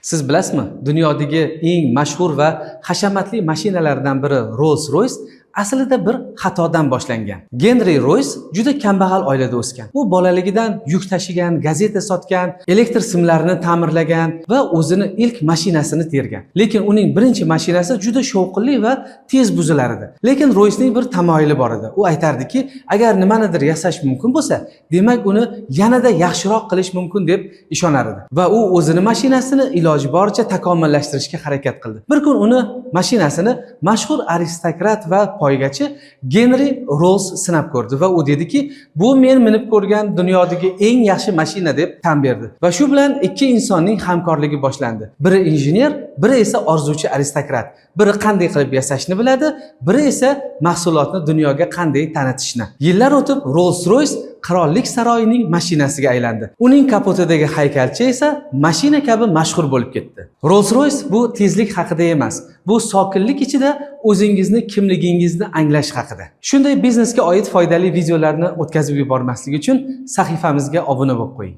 Siz bilasizmi, dunyodagi eng mashhur va hashamatli mashinalardan biri Rolls-Royce aslida bir xatodan boshlangan. Genri Royce juda kambag'al oilada o'sgan. U bolaligidan yuk tashigan, gazeta sotgan, elektr simlarini ta'mirlagan va o'zini ilk mashinasini tergan. Lekin uning birinchi mashinasi juda shovqinli va tez buzilar edi. Lekin Roycening bir tamoyili bor edi. U aytardiki, agar nimanidir yasash mumkin bo'lsa, demak uni yanada yaxshiroq qilish mumkin deb ishonar edi. Va u o'zini mashinasini iloji boricha takomillashtirishga harakat qildi. Bir kun uni mashinasini mashhur aristokrat va poygachi Genri Rolls sinab ko'rdi va u dediki, bu men minib ko'rgan dunyodagi eng yaxshi mashina deb tan berdi. Va shu bilan ikki insonning hamkorligi boshlandi. Biri injener, biri esa orzuchi aristokrat. Biri qanday qilib yasashni biladi, biri esa mahsulotni dunyoga qanday tanitishni. Yillar o'tib Rolls-Royce qirollik saroyining mashinasiga aylandi. Uning kapotidagi haykalcha esa mashina kabi mashhur bo'lib ketdi. Rolls-Royce bu tezlik haqida emas, bu sokinlik ichida o'zingizni kimligingizni anglash haqida. Shunday biznesga oid foydali videolarni o'tkazib yubormaslik uchun sahifamizga obuna bo'lib qo'ying.